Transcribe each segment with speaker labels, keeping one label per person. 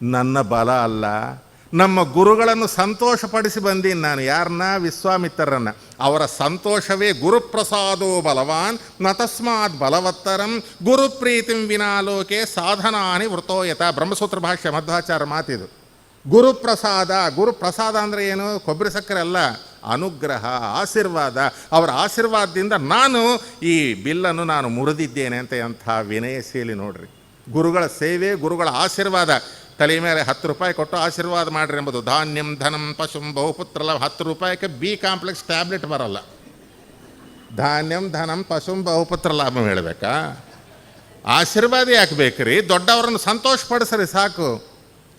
Speaker 1: ನನ್ನ ಬಲ ಅಲ್ಲ, ನಮ್ಮ ಗುರುಗಳನ್ನು ಸಂತೋಷಪಡಿಸಿ ಬಂದೀನಿ ನಾನು. ಯಾರನ್ನ? ವಿಶ್ವಾಮಿತ್ರರನ್ನು. ಅವರ ಸಂತೋಷವೇ ಗುರುಪ್ರಸಾದೋ ಬಲವಾನ್ ನ ತಸ್ಮಾತ್ ಬಲವತ್ತರಂ ಗುರುಪ್ರೀತಿಂ ವಿನಾಲೋಕೆ ಸಾಧನಾನಿ ವೃತೋಯತ. ಬ್ರಹ್ಮಸೂತ್ರ ಭಾಷ್ಯ ಮಧ್ವಾಚಾರ್ಯ ಮಾತಿದು. ಗುರುಪ್ರಸಾದ ಅಂದರೆ ಏನು? ಕೊಬ್ಬರಿ ಸಕ್ಕರೆ ಅಲ್ಲ, ಅನುಗ್ರಹ, ಆಶೀರ್ವಾದ. ಅವರ ಆಶೀರ್ವಾದದಿಂದ ನಾನು ಈ ಬಿಲ್ಲನ್ನು ನಾನು ಮುರಿದಿದ್ದೇನೆ ಅಂತ. ಅಂಥ ವಿನಯಶೀಲಿ ನೋಡ್ರಿ. ಗುರುಗಳ ಸೇವೆ, ಗುರುಗಳ ಆಶೀರ್ವಾದ. ತಲೆ ಮೇಲೆ 10 ರೂಪಾಯಿ ಕೊಟ್ಟು ಆಶೀರ್ವಾದ ಮಾಡಿರಿ ಎಂಬುದು. ಧಾನ್ಯಂ ಧನಂ ಪಶುಂ ಬಹುಪುತ್ರಲ. 10 ರೂಪಾಯಿಗೆ ಬಿ ಕಾಂಪ್ಲೆಕ್ಸ್ ಟ್ಯಾಬ್ಲೆಟ್ ಬರಲ್ಲ. ಧಾನ್ಯಂ ಧನಂ ಪಶುಂ ಬಹುಪುತ್ರ ಲಾಭ ಹೇಳಬೇಕಾ? ಆಶೀರ್ವಾದ ಯಾಕೆ ಬೇಕ್ರಿ? ದೊಡ್ಡವರನ್ನು ಸಂತೋಷಪಡಿಸ್ರಿ ಸಾಕು.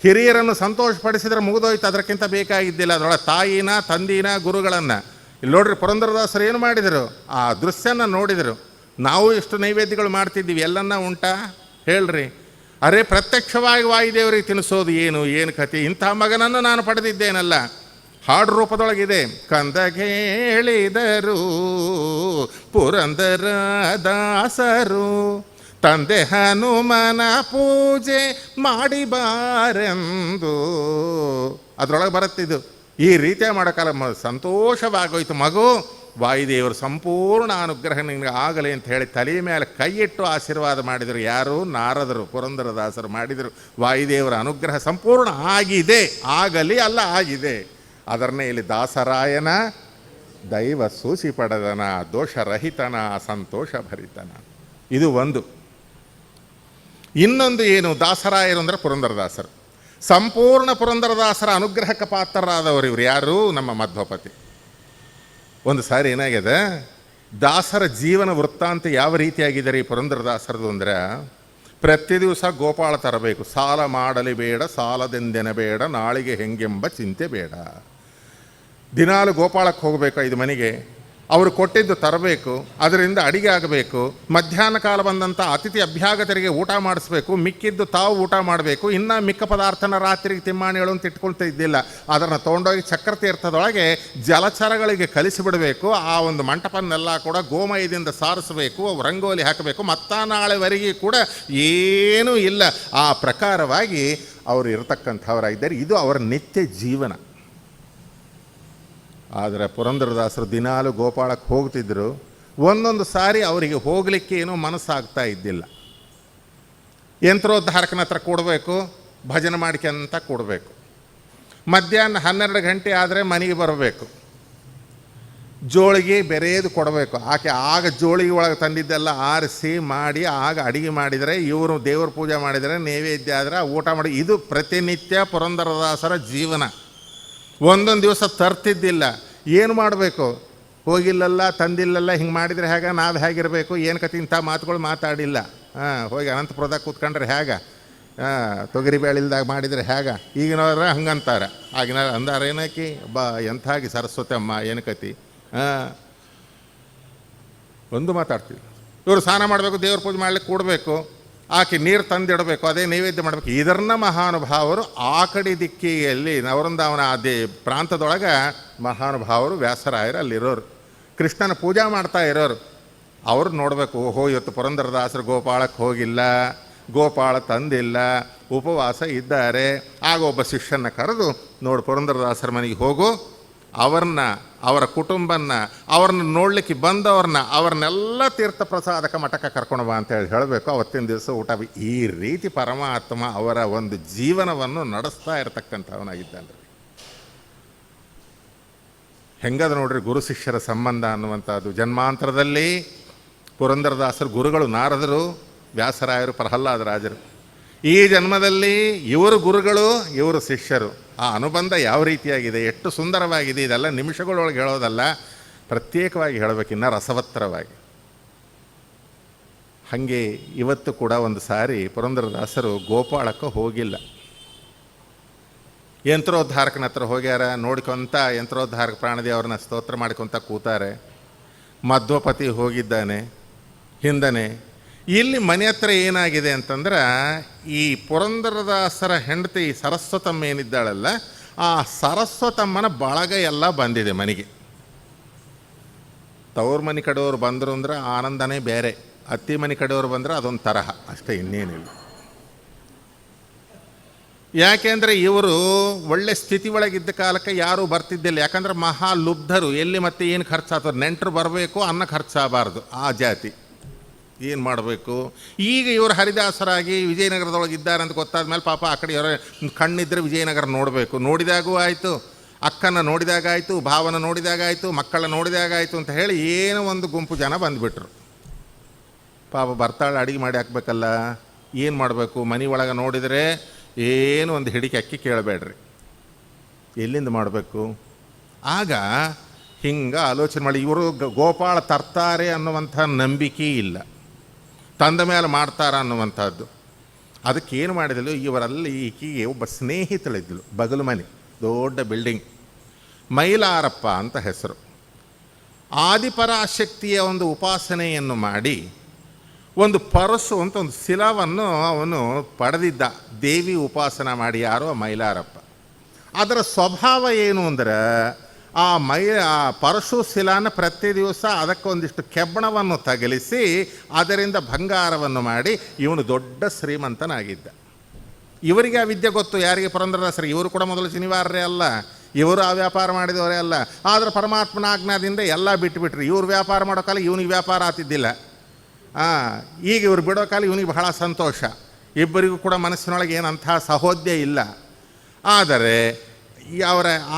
Speaker 1: ಹಿರಿಯರನ್ನು ಸಂತೋಷಪಡಿಸಿದ್ರೆ ಮುಗಿದೋಯ್ತು, ಅದಕ್ಕಿಂತ ಬೇಕಾಗಿದ್ದಿಲ್ಲ. ಅದರೊಳಗೆ ತಾಯಿನ ತಂದಿನ ಗುರುಗಳನ್ನು. ಇಲ್ಲಿ ನೋಡ್ರಿ, ಪುರಂದರದಾಸರು ಏನು ಮಾಡಿದರು? ಆ ದೃಶ್ಯನ ನೋಡಿದರು. ನಾವು ಎಷ್ಟು ನೈವೇದ್ಯಗಳು ಮಾಡ್ತಿದ್ದೀವಿ, ಎಲ್ಲನ್ನ ಉಂಟಾ ಹೇಳ್ರಿ? ಅರೆ, ಪ್ರತ್ಯಕ್ಷವಾಗಿ ವಾಯುದೇವರಿಗೆ ತಿನ್ನಿಸೋದು ಏನು ಕಥೆ? ಇಂಥ ಮಗನನ್ನು ನಾನು ಪಡೆದಿದ್ದೇನಲ್ಲ. ಹಾಡು ರೂಪದೊಳಗಿದೆ. ಕಂದ ಕೇಳಿದರು ಪುರಂದರ ದಾಸರು ತಂದೆ ಹನುಮನ ಪೂಜೆ ಮಾಡಿ ಬಾರೆಂದು. ಅದರೊಳಗೆ ಬರುತ್ತಿದ್ದು. ಈ ರೀತಿಯ ಮಾಡೋಕ್ಕಲ್ಲ. ಸಂತೋಷವಾಗೋಯ್ತು ಮಗು. ವಾಯುದೇವರು ಸಂಪೂರ್ಣ ಅನುಗ್ರಹ ನಿನಗೆ ಆಗಲಿ ಅಂತ ಹೇಳಿ ತಲೆ ಮೇಲೆ ಕೈಯಿಟ್ಟು ಆಶೀರ್ವಾದ ಮಾಡಿದರು. ಯಾರು? ನಾರದರು. ಪುರಂದರದಾಸರು ಮಾಡಿದರು. ವಾಯುದೇವರ ಅನುಗ್ರಹ ಸಂಪೂರ್ಣ ಆಗಿದೆ. ಆಗಲಿ ಅಲ್ಲ, ಆಗಿದೆ. ಅದನ್ನೇ ಇಲ್ಲಿ ದಾಸರಾಯನ ದೈವ ಸೂಸಿ ಪಡೆದನ, ದೋಷರಹಿತನ, ಸಂತೋಷ ಭರಿತನ. ಇದು ಒಂದು. ಇನ್ನೊಂದು ಏನು? ದಾಸರಾಯರು ಅಂದರೆ ಪುರಂದರದಾಸರು. ಸಂಪೂರ್ಣ ಪುರಂದರದಾಸರ ಅನುಗ್ರಹಕ್ಕೆ ಪಾತ್ರರಾದವರು ಇವರು. ಯಾರು? ನಮ್ಮ ಮಧ್ವಪತಿ. ಒಂದು ಸಾರಿ ಏನಾಗಿದೆ, ದಾಸರ ಜೀವನ ವೃತ್ತಾಂತ ಯಾವ ರೀತಿಯಾಗಿದೆ ರೀ ಪುರಂದರದಾಸರದು ಅಂದರೆ, ಪ್ರತಿ ದಿವಸ ಗೋಪಾಳ ತರಬೇಕು. ಸಾಲ ಮಾಡಲಿ ಬೇಡ, ಸಾಲದೆಂದೆನ ಬೇಡ, ನಾಳಿಗೆ ಹೆಂಗೆಂಬ ಚಿಂತೆ ಬೇಡ. ದಿನಾಲು ಗೋಪಾಳಕ್ಕೆ ಹೋಗಬೇಕು 5 ಮನೆಗೆ. ಅವರು ಕೊಟ್ಟಿದ್ದು ತರಬೇಕು, ಅದರಿಂದ ಅಡಿಗೆ ಆಗಬೇಕು. ಮಧ್ಯಾಹ್ನ ಕಾಲ ಬಂದಂಥ ಅತಿಥಿ ಅಭ್ಯಾಗತರಿಗೆ ಊಟ ಮಾಡಿಸ್ಬೇಕು. ಮಿಕ್ಕಿದ್ದು ತಾವು ಊಟ ಮಾಡಬೇಕು. ಇನ್ನು ಮಿಕ್ಕ ಪದಾರ್ಥನ ರಾತ್ರಿಗೆ ತಿಮ್ಮಾಣಿಗಳು ಅಂತ ಇಟ್ಕೊಳ್ತಾ ಇದ್ದಿಲ್ಲ. ಅದನ್ನು ತೊಗೊಂಡೋಗಿ ಚಕ್ರತೀರ್ಥದೊಳಗೆ ಜಲಚರಗಳಿಗೆ ಕಲಿಸಿಬಿಡಬೇಕು. ಆ ಒಂದು ಮಂಟಪನ್ನೆಲ್ಲ ಕೂಡ ಗೋಮಯದಿಂದ ಸಾರಿಸಬೇಕು. ರಂಗೋಲಿ ಹಾಕಬೇಕು. ನಾಳೆವರೆಗೆ ಕೂಡ ಏನೂ ಇಲ್ಲ. ಆ ಪ್ರಕಾರವಾಗಿ ಅವರು ಇರತಕ್ಕಂಥವರಾಗಿದ್ದಾರೆ. ಇದು ಅವರ ನಿತ್ಯ ಜೀವನ. ಆದರೆ ಪುರಂದರದಾಸರು ದಿನಾಲು ಗೋಪಾಳಕ್ಕೆ ಹೋಗ್ತಿದ್ದರು. ಒಂದೊಂದು ಸಾರಿ ಅವರಿಗೆ ಹೋಗಲಿಕ್ಕೆ ಏನೋ ಮನಸ್ಸಾಗ್ತಾ ಇದ್ದಿಲ್ಲ. ಯಂತ್ರೋದ್ಧಾರಕನ ಹತ್ರ ಕೊಡಬೇಕು, ಭಜನೆ ಮಾಡ್ಕೊಂತ ಕೊಡಬೇಕು. ಮಧ್ಯಾಹ್ನ 12 ಗಂಟೆ ಆದರೆ ಮನೆಗೆ ಬರಬೇಕು. ಜೋಳಿಗೆ ಬೆರೆಯದು ಕೊಡಬೇಕು. ಆಕೆ ಆಗ ಜೋಳಿಗೆ ಒಳಗೆ ತಂದಿದ್ದೆಲ್ಲ ಆರಿಸಿ ಮಾಡಿ ಆಗ ಅಡಿಗೆ ಮಾಡಿದರೆ, ಇವರು ದೇವ್ರ ಪೂಜೆ ಮಾಡಿದರೆ, ನೈವೇದ್ಯ ಆದರೆ ಊಟ ಮಾಡಿ. ಇದು ಪ್ರತಿನಿತ್ಯ ಪುರಂದರದಾಸರ ಜೀವನ. ಒಂದೊಂದು ದಿವಸ ತರ್ತಿದ್ದಿಲ್ಲ. ಏನು ಮಾಡಬೇಕು? ಹೋಗಿಲ್ಲಲ್ಲ, ತಂದಿಲ್ಲಲ್ಲ, ಹಿಂಗೆ ಮಾಡಿದರೆ ಹೇಗೆ, ನಾವು ಹೇಗಿರಬೇಕು, ಏನು ಕತೆ, ಇಂಥ ಮಾತುಗಳು ಮಾತಾಡಿಲ್ಲ. ಹೋಗಿ ಅನಂತಪುರದಾಗ ಕೂತ್ಕೊಂಡ್ರೆ ಹೇಗೆ, ತೊಗರಿ ಬೇಳಿಲ್ದಾಗ ಮಾಡಿದರೆ ಹೇಗೆ. ಈಗಿನವ್ರ ಹಂಗಂತಾರೆ. ಆಗಿನ ಅಂದಾರ ಏನಕ್ಕಿ ಬಾ ಎಂಥಾಗಿ ಸರಸ್ವತಿ ಅಮ್ಮ ಏನು ಕತಿ. ಒಂದು ಮಾತಾಡ್ತೀವಿ. ಇವರು ಸ್ನಾನ ಮಾಡಬೇಕು, ದೇವ್ರ ಪೂಜೆ ಮಾಡ್ಲಿಕ್ಕೆ ಕೂಡಬೇಕು, ಆಕೆ ನೀರು ತಂದಿಡಬೇಕು, ಅದೇ ನೈವೇದ್ಯ ಮಾಡಬೇಕು. ಇದನ್ನ ಮಹಾನುಭಾವರು ಆ ಕಡೆ ದಿಕ್ಕಿಯಲ್ಲಿ ನವರಂದಾವನ ಅದೇ ಪ್ರಾಂತದೊಳಗೆ ಮಹಾನುಭಾವರು ವ್ಯಾಸರಾಯರು ಅಲ್ಲಿರೋರು, ಕೃಷ್ಣನ ಪೂಜಾ ಮಾಡ್ತಾ ಇರೋರು. ಅವ್ರು ನೋಡಬೇಕು, ಓಹೋ ಇವತ್ತು ಪುರಂದರದಾಸರು ಗೋಪಾಳಕ್ಕೆ ಹೋಗಿಲ್ಲ, ಗೋಪಾಳ ತಂದಿಲ್ಲ, ಉಪವಾಸ ಇದ್ದಾರೆ. ಆಗ ಒಬ್ಬ ಶಿಷ್ಯನ ಕರೆದು, ನೋಡು ಪುರಂದರದಾಸರ ಮನೆಗೆ ಹೋಗು, ಅವ್ರನ್ನ, ಅವರ ಕುಟುಂಬನ, ಅವ್ರನ್ನ ನೋಡಲಿಕ್ಕೆ ಬಂದವ್ರನ್ನ, ಅವ್ರನ್ನೆಲ್ಲ ತೀರ್ಥ ಪ್ರಸಾದಕ ಮಠಕ್ಕೆ ಕರ್ಕೊಂಡು ಬಾ ಅಂತೇಳಿ ಹೇಳಬೇಕು. ಅವತ್ತಿನ ದಿವಸ ಊಟ. ಈ ರೀತಿ ಪರಮಾತ್ಮ ಅವರ ಒಂದು ಜೀವನವನ್ನು ನಡೆಸ್ತಾ ಇರತಕ್ಕಂಥವನಾಗಿದ್ದಾನೆ. ಹೆಂಗದ ನೋಡ್ರಿ ಗುರು ಶಿಷ್ಯರ ಸಂಬಂಧ ಅನ್ನುವಂಥದ್ದು. ಜನ್ಮಾಂತರದಲ್ಲಿ ಪುರಂದರದಾಸರು ಗುರುಗಳು ನಾರದರು, ವ್ಯಾಸರಾಯರು ಪ್ರಹ್ಲಾದರಾಜರು. ಈ ಜನ್ಮದಲ್ಲಿ ಇವರು ಗುರುಗಳು, ಇವರು ಶಿಷ್ಯರು. ಆ ಅನುಬಂಧ ಯಾವ ರೀತಿಯಾಗಿದೆ, ಎಷ್ಟು ಸುಂದರವಾಗಿದೆ. ಇದೆಲ್ಲ ನಿಮಿಷಗಳೊಳಗೆ ಹೇಳೋದಲ್ಲ, ಪ್ರತ್ಯೇಕವಾಗಿ ಹೇಳಬೇಕಿನ್ನ ರಸವತ್ತರವಾಗಿ. ಹಾಗೆ ಇವತ್ತು ಕೂಡ ಒಂದು ಸಾರಿ ಪುರಂದರದಾಸರು ಗೋಪಾಳಕ್ಕೆ ಹೋಗಿಲ್ಲ. ಯಂತ್ರೋದ್ಧಾರಕನ ಹತ್ರ ಹೋಗ್ಯಾರ. ನೋಡ್ಕೊತ ಯಂತ್ರೋದ್ಧಾರಕ ಪ್ರಾಣದೇವ್ರನ್ನ ಸ್ತೋತ್ರ ಮಾಡ್ಕೊತ ಕೂತಾರೆ. ಮಧ್ವಪತಿ ಹೋಗಿದ್ದಾನೆ ಹಿಂದನೆ. ಇಲ್ಲಿ ಮನೆ ಹತ್ರ ಏನಾಗಿದೆ ಅಂತಂದ್ರೆ, ಈ ಪುರಂದರದಾಸರ ಹೆಂಡತಿ ಸರಸ್ವತಮ್ಮ ಏನಿದ್ದಾಳಲ್ಲ, ಆ ಸರಸ್ವತಮ್ಮನ ಬಳಗ ಎಲ್ಲ ಬಂದಿದೆ ಮನೆಗೆ. ತವ್ರ ಮನೆ ಕಡೆಯವರು ಬಂದರು ಅಂದ್ರೆ ಆನಂದನೇ ಬೇರೆ, ಅತ್ತಿ ಮನೆ ಕಡೆಯವರು ಬಂದರೆ ಅದೊಂದು ತರಹ ಅಷ್ಟೇ, ಇನ್ನೇನಿಲ್ಲ. ಯಾಕೆಂದರೆ ಇವರು ಒಳ್ಳೆ ಸ್ಥಿತಿ ಒಳಗಿದ್ದ ಕಾಲಕ್ಕೆ ಯಾರೂ ಬರ್ತಿದ್ದಿಲ್ಲ. ಯಾಕಂದ್ರೆ ಮಹಾ ಲುಬ್ಧರು, ಎಲ್ಲಿ ಮತ್ತೆ ಏನು ಖರ್ಚಾಗ್ತದೆ, ನೆಂಟರು ಬರಬೇಕು, ಅನ್ನ ಖರ್ಚಾಗಬಾರ್ದು, ಆ ಜಾತಿ. ಏನು ಮಾಡಬೇಕು? ಈಗ ಇವರು ಹರಿದಾಸರಾಗಿ ವಿಜಯನಗರದೊಳಗೆ ಇದ್ದಾರೆ ಅಂತ ಗೊತ್ತಾದ ಮೇಲೆ ಪಾಪ ಆ ಕಡೆ ಇವರ ಕಣ್ಣಿದ್ದರೆ ವಿಜಯನಗರ ನೋಡಬೇಕು. ನೋಡಿದಾಗೂ ಆಯಿತು, ಅಕ್ಕನ ನೋಡಿದಾಗ ಆಯಿತು, ಭಾವನ ನೋಡಿದಾಗ ಆಯಿತು, ಮಕ್ಕಳ ನೋಡಿದಾಗ ಆಯಿತು ಅಂತ ಹೇಳಿ ಏನೋ ಒಂದು ಗುಂಪು ಜನ ಬಂದುಬಿಟ್ರು. ಪಾಪ ಬರ್ತಾಳೆ, ಅಡುಗೆ ಮಾಡಿ ಹಾಕ್ಬೇಕಲ್ಲ, ಏನು ಮಾಡಬೇಕು? ಮನೆ ಒಳಗೆ ನೋಡಿದರೆ ಏನು ಒಂದು ಹಿಡಿಕೆ ಅಕ್ಕಿ ಕೇಳಬೇಡ್ರಿ, ಎಲ್ಲಿಂದ ಮಾಡಬೇಕು? ಆಗ ಹಿಂಗೆ ಆಲೋಚನೆ ಮಾಡಿ, ಇವರು ಗೋಪಾಳ ತರ್ತಾರೆ ಅನ್ನುವಂಥ ನಂಬಿಕೆ ಇಲ್ಲ, ತಂದ ಮೇಲೆ ಮಾಡ್ತಾರ ಅನ್ನುವಂಥದ್ದು. ಅದಕ್ಕೇನು ಮಾಡಿದಳು, ಇವರಲ್ಲಿ ಈಕೆಗೆ ಒಬ್ಬ ಸ್ನೇಹಿತಳಿದ್ದಳು, ಬಗಲು ಮನೆ, ದೊಡ್ಡ ಬಿಲ್ಡಿಂಗ್, ಮೈಲಾರಪ್ಪ ಅಂತ ಹೆಸರು. ಆದಿಪರಾಶಕ್ತಿಯ ಒಂದು ಉಪಾಸನೆಯನ್ನು ಮಾಡಿ ಒಂದು ಪರಸು ಅಂತ ಒಂದು ಶಿಲವನ್ನು ಅವನು ಪಡೆದಿದ್ದ, ದೇವಿ ಉಪಾಸನ ಮಾಡಿ. ಯಾರೋ ಮೈಲಾರಪ್ಪ. ಅದರ ಸ್ವಭಾವ ಏನು ಅಂದರೆ, ಆ ಪರಶು ಶಿಲಾನ ಪ್ರತಿ ದಿವಸ ಅದಕ್ಕೊಂದಿಷ್ಟು ಕೆಬ್ಬಣವನ್ನು ತಗಲಿಸಿ ಅದರಿಂದ ಬಂಗಾರವನ್ನು ಮಾಡಿ ಇವನು ದೊಡ್ಡ ಶ್ರೀಮಂತನಾಗಿದ್ದ. ಇವರಿಗೆ ಆ ವಿದ್ಯೆ ಗೊತ್ತು. ಯಾರಿಗೆ? ಪುರಂದರದಾಸರಿಗೆ. ಇವರು ಕೂಡ ಮೊದಲು ಶನಿವಾರರೇ ಅಲ್ಲ, ಇವರು ಆ ವ್ಯಾಪಾರ ಮಾಡಿದವರೇ ಅಲ್ಲ. ಆದರೆ ಪರಮಾತ್ಮನ ಆಜ್ಞಾದಿಂದ ಎಲ್ಲ ಬಿಟ್ಟುಬಿಟ್ರಿ. ಇವ್ರು ವ್ಯಾಪಾರ ಮಾಡೋ ಕಾಲ ಇವನಿಗೆ ವ್ಯಾಪಾರ ಆಗ್ತಿದ್ದಿಲ್ಲ. ಈಗ ಇವರು ಬಿಡೋ ಕಾಲ ಇವನಿಗೆ ಬಹಳ ಸಂತೋಷ. ಇಬ್ಬರಿಗೂ ಕೂಡ ಮನಸ್ಸಿನೊಳಗೆ ಏನಂಥ ಸಹೋದ್ಯ ಇಲ್ಲ. ಆದರೆ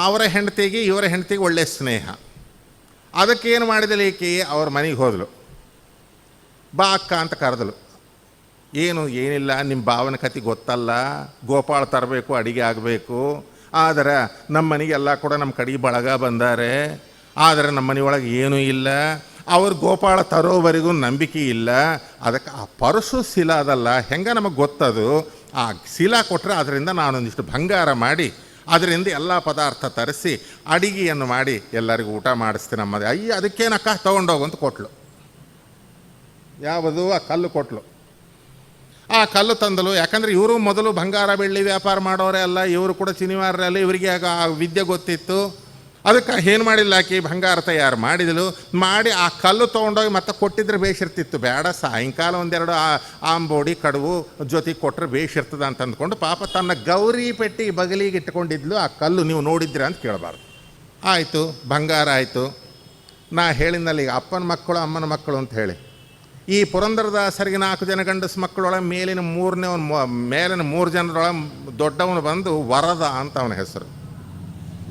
Speaker 1: ಅವರ ಹೆಂಡತಿಗೆ ಇವರ ಹೆಂಡತಿಗೆ ಒಳ್ಳೆಯ ಸ್ನೇಹ. ಅದಕ್ಕೇನು ಮಾಡಿದಳು ಈಕೆ, ಅವ್ರ ಮನೆಗೆ ಹೋದಳು. ಬಾ ಅಕ್ಕ ಅಂತ ಕರೆದಳು. ಏನಿಲ್ಲ, ನಿಮ್ಮ ಭಾವನ ಕತೆ ಗೊತ್ತಲ್ಲ, ಗೋಪಾಳ ತರಬೇಕು, ಅಡಿಗೆ ಆಗಬೇಕು. ಆದರೆ ನಮ್ಮ ಮನೆಗೆ ಎಲ್ಲ ಕೂಡ ನಮ್ಮ ಕಡೆಗೆ ಬಳಗ ಬಂದಾರೆ. ಆದರೆ ನಮ್ಮ ಮನೆಯೊಳಗೆ ಏನೂ ಇಲ್ಲ. ಅವ್ರು ಗೋಪಾಳ ತರೋವರೆಗೂ ನಂಬಿಕೆ ಇಲ್ಲ. ಅದಕ್ಕೆ ಆ ಪರಶು ಶಿಲಾ ಅದಲ್ಲ, ಹೆಂಗೆ ನಮಗೆ ಗೊತ್ತದು, ಆ ಶಿಲಾ ಕೊಟ್ಟರೆ ಅದರಿಂದ ನಾನೊಂದಿಷ್ಟು ಬಂಗಾರ ಮಾಡಿ ಅದರಿಂದ ಎಲ್ಲ ಪದಾರ್ಥ ತರಿಸಿ ಅಡಿಗೆಯನ್ನು ಮಾಡಿ ಎಲ್ಲರಿಗೂ ಊಟ ಮಾಡಿಸ್ತೀನಿ ನಮ್ಮದೇ. ಅದಕ್ಕೇನಕ್ಕ ತೊಗೊಂಡೋಗು ಅಂತ ಕೊಟ್ಲು. ಯಾವುದು? ಆ ಕಲ್ಲು ಕೊಟ್ಲು. ಆ ಕಲ್ಲು ತಂದಲು. ಯಾಕಂದರೆ ಇವರು ಮೊದಲು ಬಂಗಾರ ಬೆಳ್ಳಿ ವ್ಯಾಪಾರ ಮಾಡೋರೇ ಅಲ್ಲ, ಇವರು ಕೂಡ ಚಿನಿವಾರರೇ ಅಲ್ಲ, ಇವರಿಗೆ ಆಗ ಆ ವಿದ್ಯೆ ಗೊತ್ತಿತ್ತು. ಅದಕ್ಕೆ ಏನು ಮಾಡಿಲ್ಲ, ಆಕಿ ಬಂಗಾರ ತಯಾರು ಮಾಡಿದಳು. ಮಾಡಿ ಆ ಕಲ್ಲು ತೊಗೊಂಡೋಗಿ ಮತ್ತೆ ಕೊಟ್ಟಿದ್ರೆ ಬೇಷಿರ್ತಿತ್ತು. ಬೇಡ, ಸಾಯಂಕಾಲ ಒಂದೆರಡು ಆಂಬೋಡಿ ಕಡುವು ಜೊತೆಗೆ ಕೊಟ್ಟರೆ ಬೇಷಿರ್ತದ ಅಂತ ಅಂದ್ಕೊಂಡು ಪಾಪ ತನ್ನ ಗೌರಿ ಪೆಟ್ಟಿ ಬಗಲಿಗೆ ಇಟ್ಕೊಂಡಿದ್ಲು. ಆ ಕಲ್ಲು ನೀವು ನೋಡಿದ್ರಿ ಅಂತ ಕೇಳಬಾರ್ದು. ಆಯಿತು, ಬಂಗಾರ ಆಯಿತು. ನಾ ಹೇಳಿದ್ನಲ್ಲಿ ಈಗ ಅಪ್ಪನ ಮಕ್ಕಳು ಅಮ್ಮನ ಮಕ್ಕಳು ಅಂತ ಹೇಳಿ, ಈ ಪುರಂದರದಾಸರಿಗೆ 4 ಜನ ಗಂಡಸು ಮಕ್ಕಳೊಳಗೆ ಮೇಲಿನ 3 ಜನರೊಳಗೆ ದೊಡ್ಡವನು ಬಂದು ವರದ ಅಂತ ಅವನ ಹೆಸರು.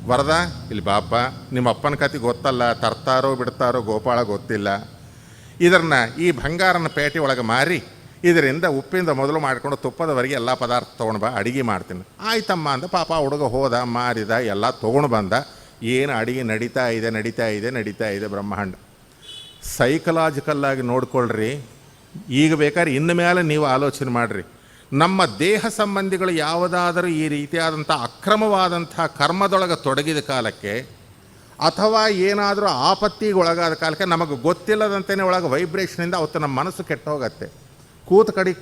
Speaker 1: ವರದ, ಇಲ್ಲಿ ಬಾಪ, ನಿಮ್ಮ ಅಪ್ಪನ ಕತೆ ಗೊತ್ತಲ್ಲ, ತರ್ತಾರೋ ಬಿಡ್ತಾರೋ ಗೋಪಾಳ ಗೊತ್ತಿಲ್ಲ. ಇದನ್ನು ಈ ಬಂಗಾರನ ಪೇಟೆ ಒಳಗೆ ಮಾರಿ ಇದರಿಂದ ಉಪ್ಪಿಂದ ಮೊದಲು ಮಾಡಿಕೊಂಡು ತುಪ್ಪದವರೆಗೆ ಎಲ್ಲ ಪದಾರ್ಥ ತೊಗೊಂಡು ಬಾ, ಅಡುಗೆ ಮಾಡ್ತೀನಿ. ಆಯ್ತಮ್ಮ ಅಂದ. ಪಾಪ ಹುಡುಗ ಹೋದ, ಮಾರಿದ, ಎಲ್ಲ ತೊಗೊಂಡು ಬಂದ. ಏನು ಅಡುಗೆ ನಡೀತಾ ಇದೆ ಬ್ರಹ್ಮಾಂಡ. ಸೈಕಲಾಜಿಕಲ್ಲಾಗಿ ನೋಡ್ಕೊಳ್ರಿ. ಈಗ ಬೇಕಾದ್ರೆ ಇನ್ನು ಮೇಲೆ ನೀವು ಆಲೋಚನೆ ಮಾಡಿರಿ. ನಮ್ಮ ದೇಹ ಸಂಬಂಧಿಗಳು ಯಾವುದಾದರೂ ಈ ರೀತಿಯಾದಂಥ ಅಕ್ರಮವಾದಂಥ ಕರ್ಮದೊಳಗೆ ತೊಡಗಿದ ಕಾಲಕ್ಕೆ ಅಥವಾ ಏನಾದರೂ ಆಪತ್ತಿಗೆ ಒಳಗಾದ ಕಾಲಕ್ಕೆ ನಮಗೆ ಗೊತ್ತಿಲ್ಲದಂತೆಯೇ ಒಳಗೆ ವೈಬ್ರೇಷನಿಂದ ಅವತ್ತು ನಮ್ಮ ಮನಸ್ಸು ಕೆಟ್ಟು ಹೋಗುತ್ತೆ. ಕೂತ ಕಡೆ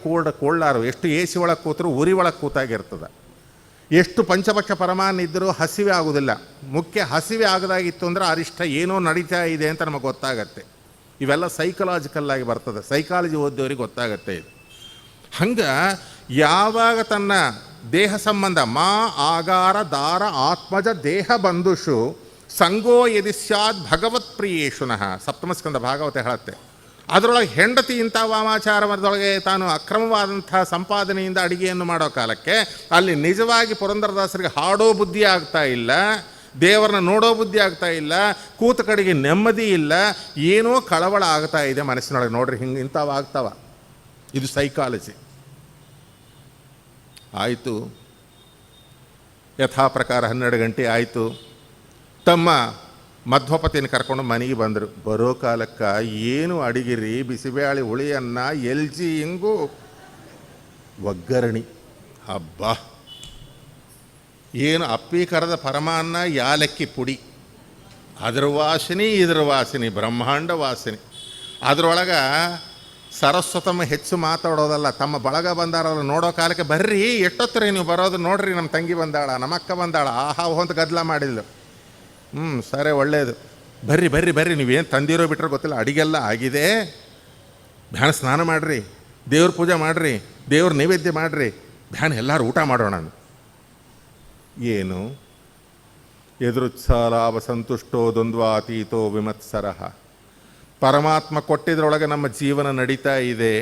Speaker 1: ಕೊಳ್ಳಾರು. ಎಷ್ಟು ಎ ಸಿ ಒಳಗೆ ಕೂತರು ಉರಿ ಒಳಗೆ ಕೂತಾಗಿರ್ತದೆ. ಎಷ್ಟು ಪಂಚಪಕ್ಷ ಪರಮಾನ್ನ ಇದ್ದರೂ ಹಸಿವೆ ಆಗೋದಿಲ್ಲ. ಮುಖ್ಯ ಹಸಿವೆ ಆಗದಾಗಿತ್ತು ಅಂದರೆ ಅರಿಷ್ಟ ಏನೋ ನಡೀತಾ ಇದೆ ಅಂತ ನಮಗೆ ಗೊತ್ತಾಗತ್ತೆ. ಇವೆಲ್ಲ ಸೈಕಲಾಜಿಕಲ್ಲಾಗಿ ಬರ್ತದೆ. ಸೈಕಾಲಜಿ ಓದೋರಿಗೆ ಗೊತ್ತಾಗತ್ತೆ ಇದು. ಹಂಗೆ ಯಾವಾಗ ತನ್ನ ದೇಹ ಸಂಬಂಧ ಮಾ ಆಗಾರ ದಾರ ಆತ್ಮಜ ದೇಹ ಬಂಧುಷು ಸಂಗೋ ಯದಿ ಸ್ಯಾದ್ ಭಗವತ್ ಪ್ರಿಯೇಶುನಃ, ಸಪ್ತಮಸ್ಕಂದ ಭಾಗವತ ಹೇಳುತ್ತೆ. ಅದರೊಳಗೆ ಹೆಂಡತಿ ಇಂಥ ವಾಮಾಚಾರದೊಳಗೆ ತಾನು ಅಕ್ರಮವಾದಂಥ ಸಂಪಾದನೆಯಿಂದ ಅಡಿಗೆಯನ್ನು ಮಾಡೋ ಕಾಲಕ್ಕೆ ಅಲ್ಲಿ ನಿಜವಾಗಿ ಪುರಂದರದಾಸರಿಗೆ ಹಾಡೋ ಬುದ್ಧಿ ಆಗ್ತಾ ಇಲ್ಲ, ದೇವರನ್ನ ನೋಡೋ ಬುದ್ಧಿ ಆಗ್ತಾ ಇಲ್ಲ, ಕೂತ ಕಡೆಗೆ ನೆಮ್ಮದಿ ಇಲ್ಲ, ಏನೋ ಕಳವಳ ಆಗ್ತಾ ಇದೆ ಮನಸ್ಸಿನೊಳಗೆ. ನೋಡ್ರಿ, ಹಿಂಗೆ ಇಂಥವು ಆಗ್ತಾವ. ಇದು ಸೈಕಾಲಜಿ. ಆಯಿತು, ಯಥಾ ಪ್ರಕಾರ 12 ಗಂಟೆ ಆಯಿತು. ತಮ್ಮ ಮಧ್ವಪತಿನ ಕರ್ಕೊಂಡು ಮನೆಗೆ ಬಂದರು. ಬರೋ ಕಾಲಕ್ಕೆ ಏನು ಅಡಿಗಿರಿ, ಬಿಸಿಬೇಳೆ ಹುಳಿಯನ್ನ, ಎಲ್ಜಿ ಹಿಂಗು, ಒಗ್ಗರಣಿ. ಹಬ್ಬ, ಏನು ಅಪ್ಪಿ ಕರೆದ ಪರಮಾನ್ನ, ಯಾಲಕ್ಕಿ ಪುಡಿ, ಅದರ ವಾಸನೆ ಇದರ ವಾಸನೆ, ಬ್ರಹ್ಮಾಂಡ ವಾಸನೆ. ಅದರೊಳಗೆ ಸರಸ್ವತಮ್ಮ ಹೆಚ್ಚು ಮಾತಾಡೋದಲ್ಲ. ತಮ್ಮ ಬಳಗ ಬಂದಾರಲ್ಲ ನೋಡೋ ಕಾಲಕ್ಕೆ, ಬರ್ರಿ ಎಷ್ಟೊತ್ತರಿ ನೀವು ಬರೋದು, ನೋಡ್ರಿ ನಮ್ಮ ತಂಗಿ ಬಂದಾಳ, ನಮ್ಮ ಅಕ್ಕ ಬಂದಾಳ, ಆಹಾ ಅಂತ ಗದ್ದಲ ಮಾಡಿದ್ಲು. ಸರಿ, ಒಳ್ಳೆಯದು, ಬರ್ರಿ ಬರ್ರಿ ಬರ್ರಿ, ನೀವೇನು ತಂದಿರೋ ಬಿಟ್ಟರೆ ಗೊತ್ತಿಲ್ಲ, ಅಡಿಗೆಲ್ಲ ಆಗಿದೆ, ಬ್ಯಾಣ ಸ್ನಾನ ಮಾಡಿರಿ, ದೇವ್ರ ಪೂಜೆ ಮಾಡಿರಿ, ದೇವ್ರ ನೈವೇದ್ಯ ಮಾಡಿರಿ, ಬ್ಯಾಣ ಎಲ್ಲರೂ ಊಟ ಮಾಡೋಣ. ಏನು ಎದುರುತ್ಸಾಲಾಭ ಸಂತುಷ್ಟೋ ದ್ವಂದ್ವಾತೀತೋ ವಿಮತ್ಸರಃ. ಪರಮಾತ್ಮ ಕೊಟ್ಟಿದ್ರೊಳಗೆ ನಮ್ಮ ಜೀವನ ನಡೀತಾ ಇದೆ.